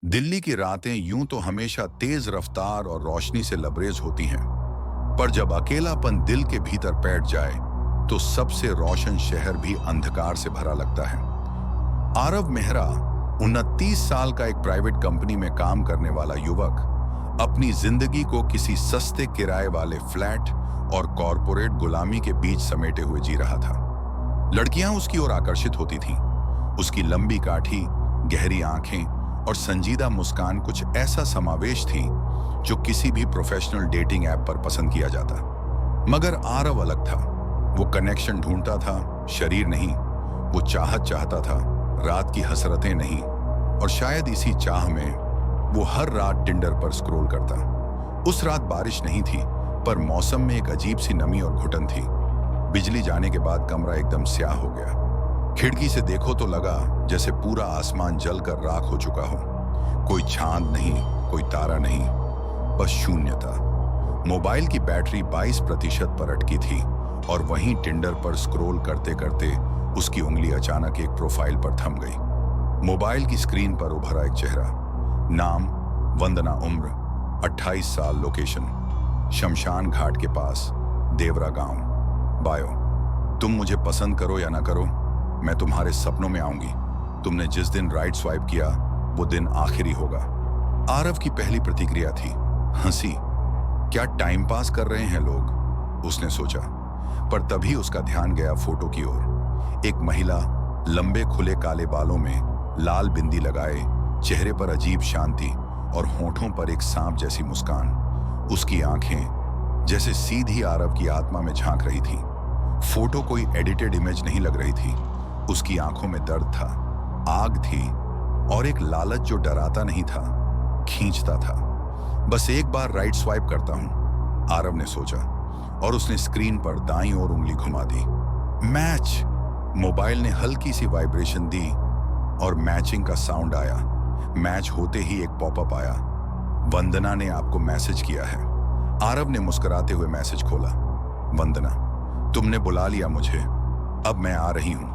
दिल्ली की रातें यूं तो हमेशा तेज रफ्तार और रोशनी से लबरेज होती हैं, पर जब अकेलापन दिल के भीतर बैठ जाए तो सबसे रोशन शहर भी अंधकार से भरा लगता है। आरव मेहरा 29 साल का एक प्राइवेट कंपनी में काम करने वाला युवक अपनी जिंदगी को किसी सस्ते किराए वाले फ्लैट और कॉरपोरेट गुलामी के बीच समेटे हुए जी रहा था। लड़कियां उसकी ओर आकर्षित होती थीं। उसकी लंबी काठी, गहरी आंखें और संजीदा मुस्कान कुछ ऐसा समावेश थी जो किसी भी प्रोफेशनल डेटिंग ऐप पर पसंद किया जाता। मगर आरव अलग था। वो कनेक्शन ढूंढता था, शरीर नहीं। वो चाहत चाहता था, रात की हसरतें नहीं। और शायद इसी चाह में वो हर रात टिंडर पर स्क्रॉल करता। उस रात बारिश नहीं थी, पर मौसम में एक अजीब सी नमी और घुटन थी। बिजली जाने के बाद कमरा एकदम स्याह हो गया। खिड़की से देखो तो लगा जैसे पूरा आसमान जलकर राख हो चुका हो। कोई चांद नहीं, कोई तारा नहीं, बस शून्यता। मोबाइल की बैटरी 22% पर अटकी थी और वहीं टिंडर पर स्क्रॉल करते करते उसकी उंगली अचानक एक प्रोफाइल पर थम गई। मोबाइल की स्क्रीन पर उभरा एक चेहरा। नाम वंदना, उम्र 28 साल, लोकेशन शमशान घाट के पास, देवरा गांव। बायो, तुम मुझे पसंद करो या ना करो, मैं तुम्हारे सपनों में आऊंगी। तुमने जिस दिन राइट स्वाइप किया वो दिन आखिरी होगा। आरव की पहली प्रतिक्रिया थी हंसी। क्या टाइम पास कर रहे हैं लोग, उसने सोचा। पर तभी उसका ध्यान गया फोटो की ओर। एक महिला, लंबे खुले काले बालों में, लाल बिंदी लगाए, चेहरे पर अजीब शांति और होठों पर एक सांप जैसी मुस्कान। उसकी आंखें जैसे सीधी आरव की आत्मा में झांक रही थी। फोटो कोई एडिटेड इमेज नहीं लग रही थी। उसकी आंखों में दर्द था, आग थी और एक लालच जो डराता नहीं था, खींचता था। बस एक बार राइट स्वाइप करता हूं, आरव ने सोचा, और उसने स्क्रीन पर दाईं ओर उंगली घुमा दी। मैच! मोबाइल ने हल्की सी वाइब्रेशन दी और मैचिंग का साउंड आया। मैच होते ही एक पॉपअप आया। वंदना ने आपको मैसेज किया है। आरव ने मुस्कुराते हुए मैसेज खोला। वंदना, तुमने बुला लिया मुझे, अब मैं आ रही हूं।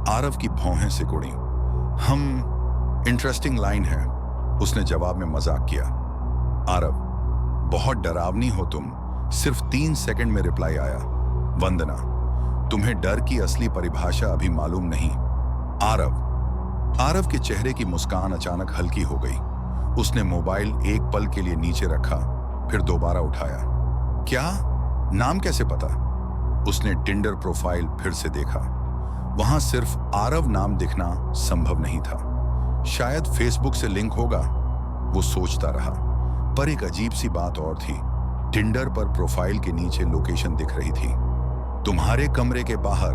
आरव की भौहें सिकुड़ी। इंटरेस्टिंग लाइन है, उसने जवाब में मजाक किया। आरव, बहुत डरावनी हो तुम, सिर्फ 3 सेकंड में रिप्लाई आया। वंदना, तुम्हें डर की असली परिभाषा अभी मालूम नहीं। आरव के चेहरे की मुस्कान अचानक हल्की हो गई। उसने मोबाइल एक पल के लिए नीचे रखा, फिर दोबारा उठाया। क्या? नाम कैसे पता? उसने टिंडर प्रोफाइल फिर से देखा। वहां सिर्फ आरव नाम दिखना संभव नहीं था। शायद फेसबुक से लिंक होगा, वो सोचता रहा। पर एक अजीब सी बात और थी। टिंडर पर प्रोफाइल के नीचे लोकेशन दिख रही थी, तुम्हारे कमरे के बाहर।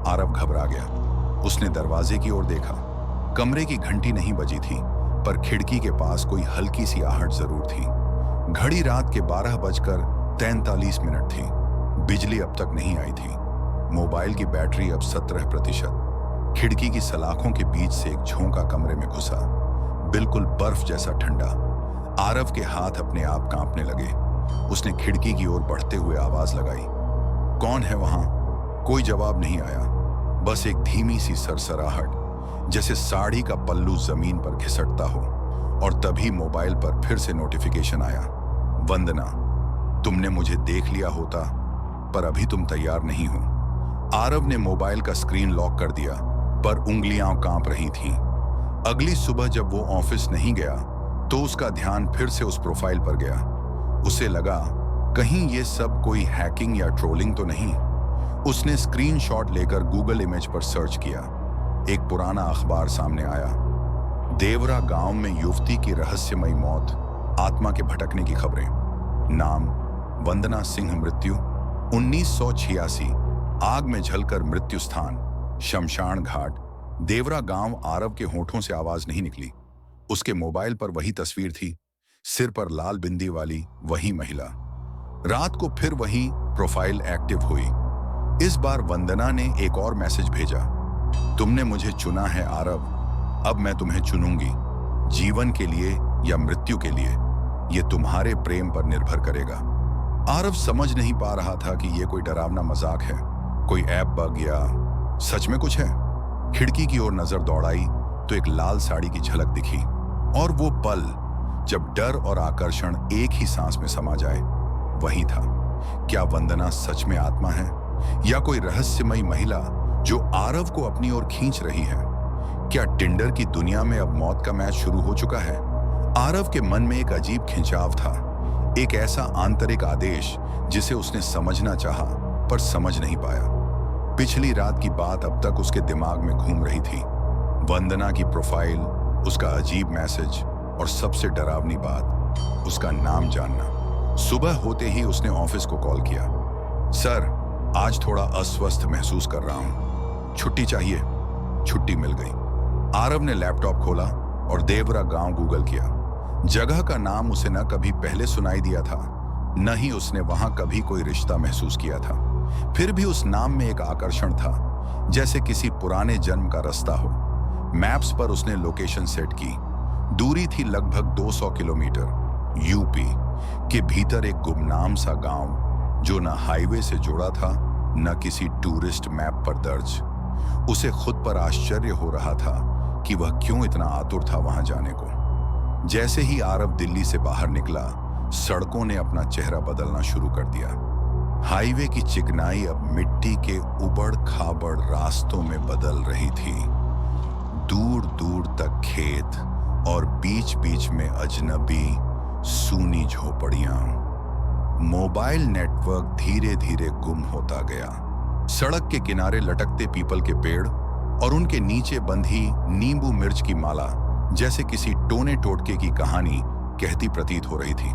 आरव घबरा गया। उसने दरवाजे की ओर देखा। कमरे की घंटी नहीं बजी थी, पर खिड़की के पास कोई हल्की सी आहट जरूर थी। घड़ी रात के 12:43 थी। बिजली अब तक नहीं आई थी। मोबाइल की बैटरी अब 17%। खिड़की की सलाखों के बीच से एक झोंका कमरे में घुसा, बिल्कुल बर्फ जैसा ठंडा। आरव के हाथ अपने आप कांपने लगे। उसने खिड़की की ओर बढ़ते हुए आवाज लगाई। कौन है वहां? कोई जवाब नहीं आया, बस एक धीमी सी सरसराहट, जैसे साड़ी का पल्लू जमीन पर घिसटता हो। और तभी मोबाइल पर फिर से नोटिफिकेशन आया। वंदना, तुमने मुझे देख लिया होता, पर अभी तुम तैयार नहीं हो। आरव ने मोबाइल का स्क्रीन लॉक कर दिया, पर उंगलियां कांप रही थीं। अगली सुबह जब वो ऑफिस नहीं गया तो उसका ध्यान फिर से उस प्रोफाइल पर गया। उसे लगा कहीं ये सब कोई हैकिंग या ट्रोलिंग तो नहीं। उसने स्क्रीनशॉट लेकर गूगल इमेज पर सर्च किया। एक पुराना अखबार सामने आया। देवरा गांव में युवती की रहस्यमयी मौत, आत्मा के भटकने की खबरें। नाम वंदना सिंह, मृत्यु 1986, आग में जलकर मृत्यु स्थान शमशान घाट, देवरा गांव। आरव के होठों से आवाज नहीं निकली। उसके मोबाइल पर वही तस्वीर थी, सिर पर लाल बिंदी वाली वही महिला। रात को फिर वही प्रोफाइल एक्टिव हुई। इस बार वंदना ने एक और मैसेज भेजा। तुमने मुझे चुना है आरव, अब मैं तुम्हें चुनूंगी, जीवन के लिए या मृत्यु के लिए, ये तुम्हारे प्रेम पर निर्भर करेगा। आरव समझ नहीं पा रहा था कि यह कोई डरावना मजाक है, कोई ऐप बग या सच में कुछ है। खिड़की की ओर नजर दौड़ाई तो एक लाल साड़ी की झलक दिखी और वो पल जब डर और आकर्षण एक ही सांस में समा जाए, वही था। क्या वंदना सच में आत्मा है या कोई रहस्यमयी महिला जो आरव को अपनी ओर खींच रही है? क्या टिंडर की दुनिया में अब मौत का मैच शुरू हो चुका है? आरव के मन में एक अजीब खिंचाव था, एक ऐसा आंतरिक आदेश जिसे उसने समझना चाहा पर समझ नहीं पाया। पिछली रात की बात अब तक उसके दिमाग में घूम रही थी। वंदना की प्रोफाइल, उसका अजीब मैसेज और सबसे डरावनी बात, उसका नाम जानना। सुबह होते ही उसने ऑफिस को कॉल किया। सर, आज थोड़ा अस्वस्थ महसूस कर रहा हूं, छुट्टी चाहिए। छुट्टी मिल गई। आरव ने लैपटॉप खोला और देवरा गांव गूगल किया। जगह का नाम उसे न कभी पहले सुनाई दिया था, न ही उसने वहां कभी कोई रिश्ता महसूस किया था। फिर भी उस नाम में एक आकर्षण था, जैसे किसी पुराने जन्म का रास्ता हो। मैप्स पर उसने लोकेशन सेट की। दूरी थी लगभग 200 किलोमीटर। यूपी के भीतर एक गुमनाम सा गांव जो न हाईवे से जुड़ा था, न किसी टूरिस्ट मैप पर दर्ज। उसे खुद पर आश्चर्य हो रहा था कि वह क्यों इतना आतुर था वहां जाने को। जैसे ही आरव दिल्ली से बाहर निकला, सड़कों ने अपना चेहरा बदलना शुरू कर दिया। हाईवे की चिकनाई अब मिट्टी के उबड़ खाबड़ रास्तों में बदल रही थी। दूर दूर तक खेत और बीच बीच में अजनबी सूनी झोपड़ियां। मोबाइल नेटवर्क धीरे धीरे गुम होता गया। सड़क के किनारे लटकते पीपल के पेड़ और उनके नीचे बंधी नींबू मिर्च की माला जैसे किसी टोने टोटके की कहानी कहती प्रतीत हो रही थी।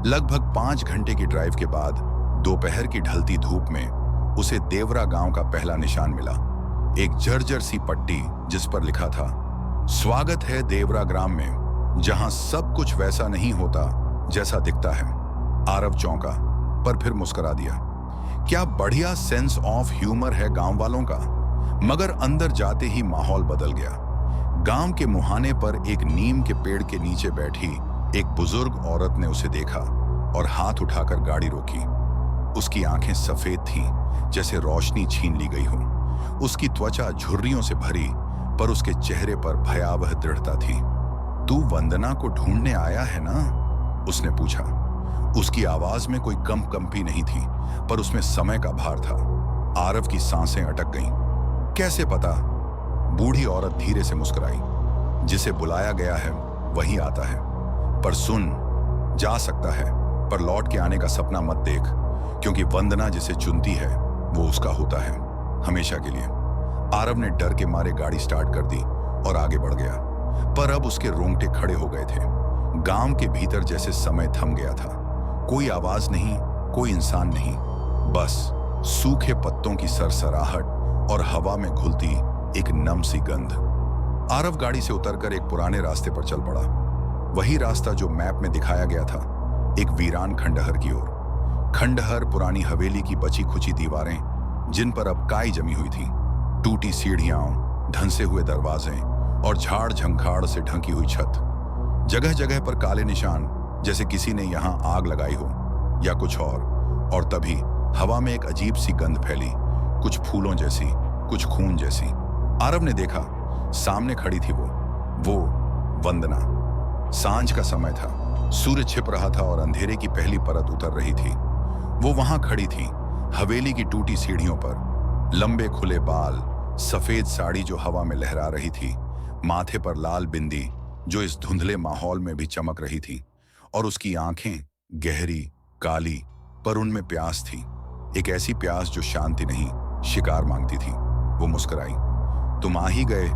लगभग 5 घंटे की ड्राइव के बाद दोपहर की ढलती धूप में उसे देवरा गांव का पहला निशान मिला। एक जर्जर सी पट्टी जिस पर लिखा था, स्वागत है देवरा ग्राम में, जहां सब कुछ वैसा नहीं होता जैसा दिखता है। आरव चौंका पर फिर मुस्कुरा दिया। क्या बढ़िया सेंस ऑफ ह्यूमर है गांव वालों का। मगर अंदर जाते ही माहौल बदल गया। गांव के मुहाने पर एक नीम के पेड़ के नीचे बैठी एक बुजुर्ग औरत ने उसे देखा और हाथ उठाकर गाड़ी रोकी। उसकी आंखें सफेद थीं, जैसे रोशनी छीन ली गई हो। उसकी त्वचा झुर्रियों से भरी, पर उसके चेहरे पर भयावह दृढ़ता थी। तू वंदना को ढूंढने आया है ना? उसने पूछा। उसकी आवाज में कोई कंपी नहीं थी, पर उसमें समय का भार था। आरव की सांसें अटक गईं। कैसे पता? बूढ़ी औरत धीरे से मुस्कुराई। जिसे बुलाया गया है वही आता है। पर सुन, जा सकता है, पर लौट के आने का सपना मत देख, क्योंकि वंदना जिसे चुनती है वो उसका होता है, हमेशा के लिए। आरव ने डर के मारे गाड़ी स्टार्ट कर दी और आगे बढ़ गया, पर अब उसके रोंगटे खड़े हो गए थे। गांव के भीतर जैसे समय थम गया था। कोई आवाज नहीं, कोई इंसान नहीं, बस सूखे पत्तों की सरसराहट और हवा में घुलती एक नम सी गंध। आरव गाड़ी से उतरकर एक पुराने रास्ते पर चल पड़ा। वही रास्ता जो मैप में दिखाया गया था, एक वीरान खंडहर की ओर। खंडहर पुरानी हवेली की बची खुची दीवारें, जिन पर अब काई जमी हुई थी, टूटी सीढ़ियां, धंसे हुए दरवाजे और झाड़ झंखाड़ से ढकी हुई छत। जगह जगह पर काले निशान, जैसे किसी ने यहां आग लगाई हो या कुछ और तभी हवा में एक अजीब सी गंध फैली, कुछ फूलों जैसी, कुछ खून जैसी। आरव ने देखा, सामने खड़ी थी वो वंदना। सांझ का समय था, सूर्य छिप रहा था और अंधेरे की पहली परत उतर रही थी। वो वहां खड़ी थी, हवेली की टूटी सीढ़ियों पर। लंबे खुले बाल, सफेद साड़ी जो हवा में लहरा रही थी, माथे पर लाल बिंदी जो इस धुंधले माहौल में भी चमक रही थी, और उसकी आंखें गहरी, काली, पर उनमें प्यास थी। एक ऐसी प्यास जो शांति नहीं, शिकार मांगती थी। वो मुस्कुराई। तुम आ ही गए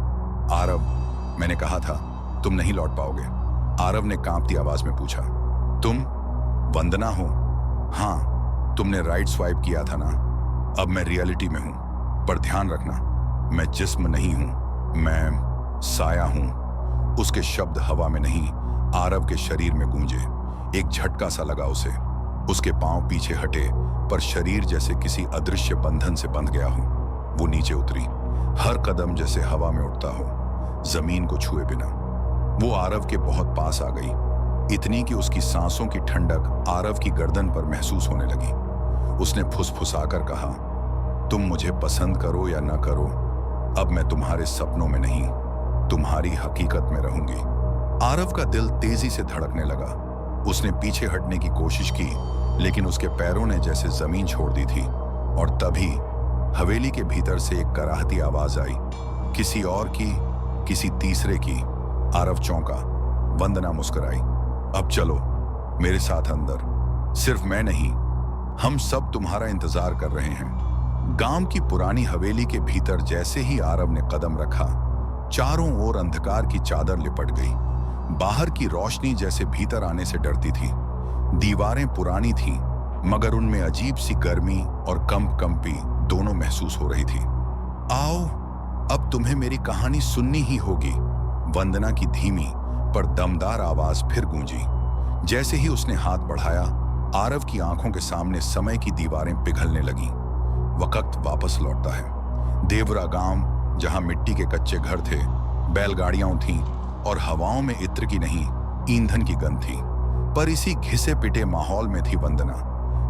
आरव, मैंने कहा था तुम नहीं लौट पाओगे। आरव ने कांपती आवाज में पूछा। तुम वंदना हो? हाँ, तुमने राइट स्वाइप किया था ना। अब मैं रियलिटी में हूं, पर ध्यान रखना, मैं जिस्म नहीं हूं, मैं साया हूं। उसके शब्द हवा में नहीं, आरव के शरीर में गूंजे। एक झटका सा लगा उसे। उसके पांव पीछे हटे, पर शरीर जैसे किसी अदृश्य बंधन से बंध गया हो। वो नीचे उतरी, हर कदम जैसे हवा में उठता हो, जमीन को छुए बिना। वो आरव के बहुत पास आ गई, इतनी कि उसकी सांसों की ठंडक आरव की गर्दन पर महसूस होने लगी। उसने फुसफुसाकर कहा, तुम मुझे पसंद करो या न करो, अब मैं तुम्हारे सपनों में नहीं, तुम्हारी हकीकत में रहूंगी। आरव का दिल तेजी से धड़कने लगा। उसने पीछे हटने की कोशिश की, लेकिन उसके पैरों ने जैसे जमीन छोड़ दी थी। और तभी हवेली के भीतर से एक कराहती आवाज आई, किसी और की, किसी तीसरे की। आरव चौंका। वंदना मुस्कुराई। अब चलो मेरे साथ अंदर। सिर्फ मैं नहीं, हम सब तुम्हारा इंतजार कर रहे हैं। गांव की पुरानी हवेली के भीतर जैसे ही आरव ने कदम रखा, चारों ओर अंधकार की चादर लिपट गई। बाहर की रोशनी जैसे भीतर आने से डरती थी। दीवारें पुरानी थीं, मगर उनमें अजीब सी गर्मी और कंपी दोनों महसूस हो रही थी। आओ, अब तुम्हें मेरी कहानी सुननी ही होगी। वंदना की धीमी पर दमदार आवाज फिर गूंजी। जैसे ही उसने हाथ बढ़ाया, आरव की आंखों के सामने समय की दीवारें पिघलने लगीं। वक्त वापस लौटता है। देवरा गांव, जहां मिट्टी के कच्चे घर थे, बैलगाड़ियां थीं और हवाओं में इत्र की नहीं, ईंधन की गंध थी। पर इसी घिसे पिटे माहौल में थी वंदना,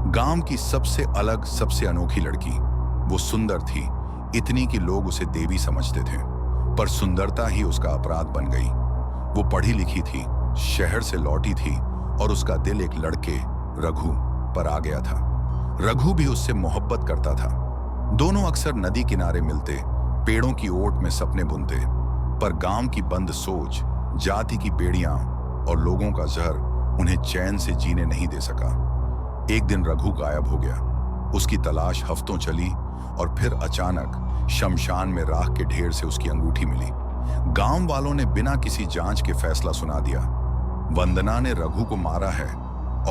गांव की सबसे अलग, सबसे अनोखी लड़की। वो सुंदर थी, इतनी कि लोग उसे देवी समझते थे, पर सुंदरता ही उसका अपराध बन गई। वो पढ़ी लिखी थी, शहर से लौटी थी, और उसका दिल एक लड़के, रघु, पर आ गया था। रघु भी उससे मोहब्बत करता था। दोनों अक्सर नदी किनारे मिलते, पेड़ों की ओट में सपने बुनते। पर गांव की बंद सोच, जाति की बेड़ियां और लोगों का जहर उन्हें चैन से जीने नहीं दे सका। एक दिन रघु गायब हो गया। उसकी तलाश हफ्तों चली, और फिर अचानक शमशान में राख के ढेर से उसकी अंगूठी मिली। गांव वालों ने बिना किसी जांच के फैसला सुना दिया। वंदना ने रघु को मारा है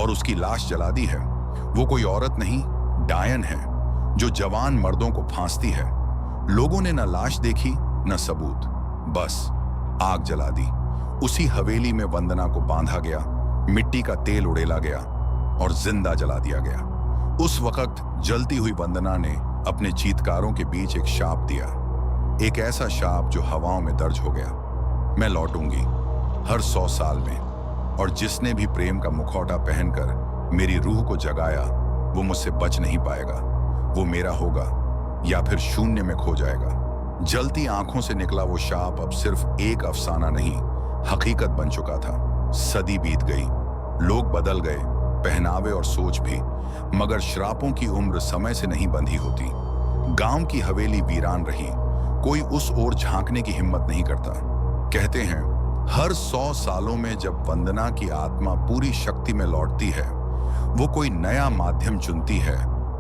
और उसकी लाश जला दी है। वो कोई औरत नहीं, डायन है, जो जवान मर्दों को फांसती है। लोगों ने न लाश देखी न सबूत, बस आग जला दी। उसी हवेली में वंदना को बांधा गया, मिट्टी का तेल उड़ेला गया और जिंदा जला दिया गया। उस वक्त जलती हुई वंदना ने अपने चीत्कारों के बीच एक शाप दिया, एक ऐसा शाप जो हवाओं में दर्ज हो गया। मैं लौटूंगी हर 100 साल में, और जिसने भी प्रेम का मुखौटा पहनकर मेरी रूह को जगाया, वो मुझसे बच नहीं पाएगा। वो मेरा होगा या फिर शून्य में खो जाएगा। जलती आंखों से निकला वो शाप अब सिर्फ एक अफसाना नहीं, हकीकत बन चुका था। सदी बीत गई, लोग बदल गए, पहनावे और सोच भी, मगर श्रापों की उम्र समय से नहीं बंधी होती। गांव की हवेली वीरान रही, कोई उस ओर झांकने की हिम्मत नहीं करता। कहते हैं हर 100 सालों में जब वंदना की आत्मा पूरी शक्ति में लौटती है, वो कोई नया माध्यम चुनती है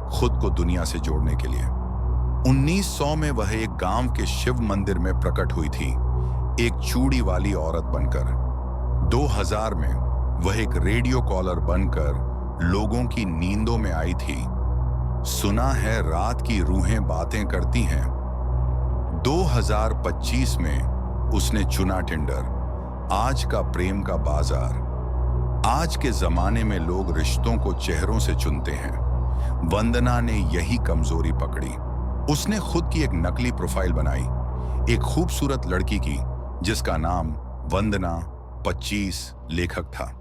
खुद को दुनिया से जोड़ने के लिए। 1900 में वह एक गांव के शिव मंदिर में प्रकट हुई थी, एक चूड़ी वाली औरत बनकर। 2000 में वह एक रेडियो कॉलर बनकर लोगों की नींदों में आई थी। सुना है रात की रूहें बातें करती हैं। 2025 में उसने चुना टिंडर, आज का प्रेम का बाजार। आज के जमाने में लोग रिश्तों को चेहरों से चुनते हैं। वंदना ने यही कमजोरी पकड़ी। उसने खुद की एक नकली प्रोफाइल बनाई, एक खूबसूरत लड़की की जिसका नाम वंदना 25 लेखक था।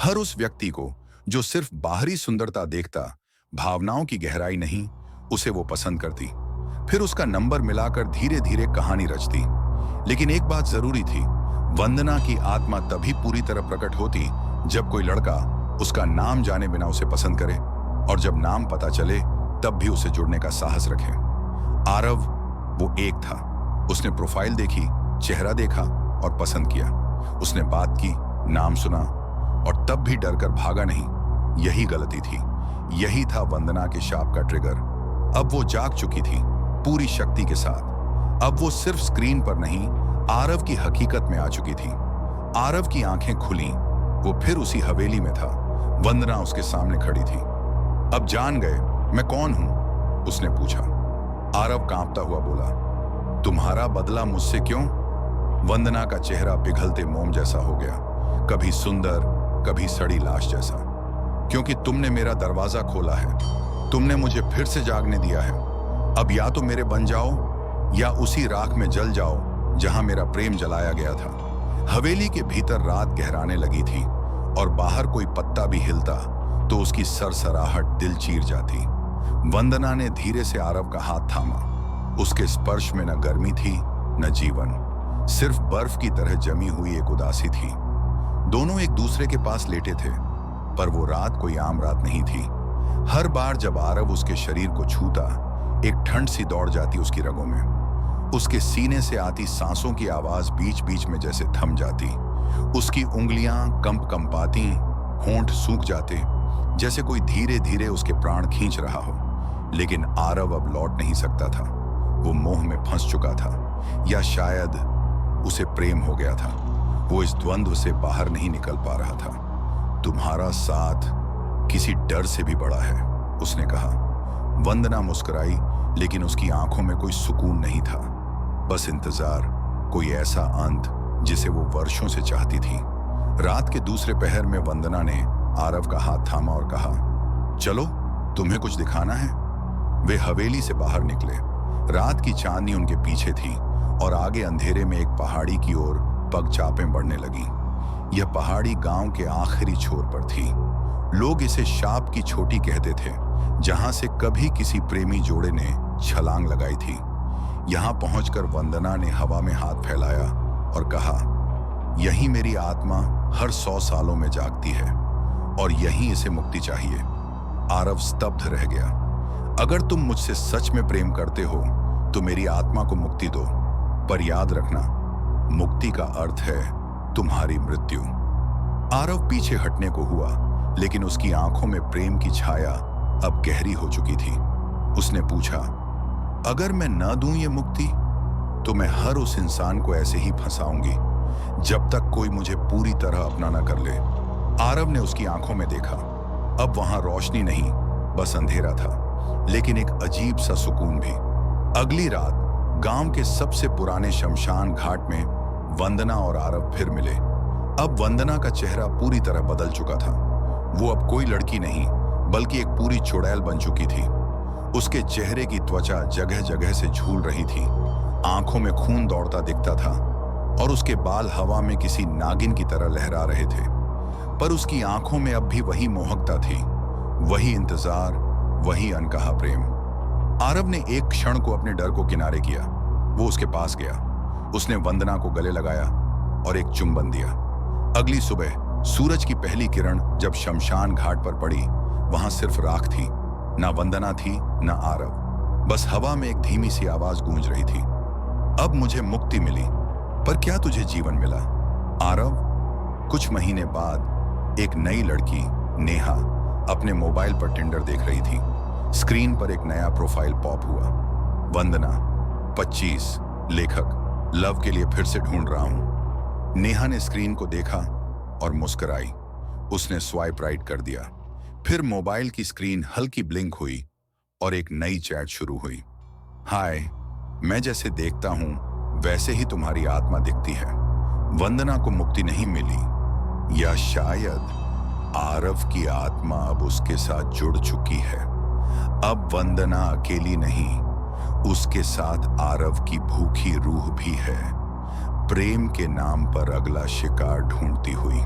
हर उस व्यक्ति को जो सिर्फ बाहरी सुंदरता देखता, भावनाओं की गहराई नहीं, उसे वो पसंद करती। फिर उसका नंबर मिलाकर धीरे धीरे कहानी रचती। लेकिन एक बात जरूरी थी, वंदना की आत्मा तभी पूरी तरह प्रकट होती जब कोई लड़का उसका नाम जाने बिना उसे पसंद करे, और जब नाम पता चले तब भी उसे जुड़ने का साहस रखे। आरव वो एक था। उसने प्रोफाइल देखी, चेहरा देखा और पसंद किया। उसने बात की, नाम सुना, और तब भी डरकर भागा नहीं। यही गलती थी। यही था वंदना के शाप का ट्रिगर। अब वो जाग चुकी थी पूरी शक्ति के साथ। अब वो सिर्फ स्क्रीन पर नहीं, आरव की हकीकत में आ चुकी थी। आरव की आंखें खुली, वो फिर उसी हवेली में था। वंदना उसके सामने खड़ी थी। अब जान गए मैं कौन हूं? उसने पूछा। आरव कांपता हुआ बोला, तुम्हारा बदला मुझसे क्यों? वंदना का चेहरा पिघलते मोम जैसा हो गया, कभी सुंदर, कभी सड़ी लाश जैसा। क्योंकि तुमने मेरा दरवाजा खोला है, तुमने मुझे फिर से जागने दिया है। अब या तो मेरे बन जाओ या उसी राख में जल जाओ जहां मेरा प्रेम जलाया गया था। हवेली के भीतर रात गहराने लगी थी, और बाहर कोई पत्ता भी हिलता तो उसकी सरसराहट दिल चीर जाती। वंदना ने धीरे से आरव का हाथ थामा। उसके स्पर्श में न गर्मी थी न जीवन, सिर्फ बर्फ की तरह जमी हुई एक उदासी थी। दोनों एक दूसरे के पास लेटे थे, पर वो रात कोई आम रात नहीं थी। हर बार जब आरव उसके शरीर को छूता, एक ठंड सी दौड़ जाती उसकी रगों में। उसके सीने से आती सांसों की आवाज बीच बीच में जैसे थम जाती। उसकी उंगलियां कंपाती, होंठ सूख जाते, जैसे कोई धीरे धीरे उसके प्राण खींच रहा हो। लेकिन आरव अब लौट नहीं सकता था। वो मोह में फंस चुका था, या शायद उसे प्रेम हो गया था। वो इस द्वंद्व से बाहर नहीं निकल पा रहा था। तुम्हारा साथ किसी डर से भी बड़ा है, उसने कहा। वंदना मुस्कुराई, लेकिन उसकी आंखों में कोई सुकून नहीं था, बस इंतजार, कोई ऐसा अंत जिसे वो वर्षों से चाहती थी। रात के दूसरे पहर में वंदना ने आरव का हाथ थामा और कहा, चलो, तुम्हें कुछ दिखाना है। वे हवेली से बाहर निकले। रात की चांदनी उनके पीछे थी और आगे अंधेरे में एक पहाड़ी की ओर पगचापें बढ़ने लगी। यह पहाड़ी गांव के आखिरी छोर पर थी। लोग इसे शाप की छोटी कहते थे, जहां से कभी किसी प्रेमी जोड़े ने छलांग लगाई थी। यहां पहुंचकर वंदना ने हवा में हाथ फैलाया और कहा, यही मेरी आत्मा हर 100 सालों में जागती है और यही इसे मुक्ति चाहिए। आरव स्तब्ध रह गया। अगर तुम मुझसे सच में प्रेम करते हो तो मेरी आत्मा को मुक्ति दो, पर याद रखना, मुक्ति का अर्थ है तुम्हारी मृत्यु। आरव पीछे हटने को हुआ, लेकिन उसकी आंखों में प्रेम की छाया अब गहरी हो चुकी थी। उसने पूछा, अगर मैं न दूं ये मुक्ति, तो मैं हर उस इंसान को ऐसे ही फंसाऊंगी जब तक कोई मुझे पूरी तरह अपना न कर ले। आरव ने उसकी आंखों में देखा। अब वहां रोशनी नहीं, बस अंधेरा था, लेकिन एक अजीब सा सुकून भी। अगली रात गांव के सबसे पुराने शमशान घाट में वंदना और आरव फिर मिले। अब वंदना का चेहरा पूरी तरह बदल चुका था। वो अब कोई लड़की नहीं, बल्कि एक पूरी चुड़ैल बन चुकी थी। उसके चेहरे की त्वचा जगह जगह से झूल रही थी, आंखों में खून दौड़ता दिखता था और उसके बाल हवा में किसी नागिन की तरह लहरा रहे थे। पर उसकी आंखों में अब भी वही मोहकता थी, वही इंतजार, वही अनकहा प्रेम। आरव ने एक क्षण को अपने डर को किनारे किया। वो उसके पास गया, उसने वंदना को गले लगाया और एक चुंबन दिया। अगली सुबह सूरज की पहली किरण जब शमशान घाट पर पड़ी, वहां सिर्फ राख थी। ना वंदना थी, ना आरव, बस हवा में एक धीमी सी आवाज गूंज रही थी, अब मुझे मुक्ति मिली, पर क्या तुझे जीवन मिला? आरव। कुछ महीने बाद एक नई लड़की, नेहा, अपने मोबाइल पर टिंडर देख रही थी। स्क्रीन पर एक नया प्रोफाइल पॉप हुआ, वंदना 25, लेखक, लव के लिए फिर से ढूंढ रहा हूं। नेहा ने स्क्रीन को देखा और मुस्कुराई। उसने स्वाइप राइट कर दिया। फिर मोबाइल की स्क्रीन हल्की ब्लिंक हुई और एक नई चैट शुरू हुई। हाय, मैं जैसे देखता हूं वैसे ही तुम्हारी आत्मा दिखती है। वंदना को मुक्ति नहीं मिली, या शायद आरव की आत्मा अब उसके साथ जुड़ चुकी है। अब वंदना अकेली नहीं, उसके साथ आरव की भूखी रूह भी है, प्रेम के नाम पर अगला शिकार ढूंढती हुई।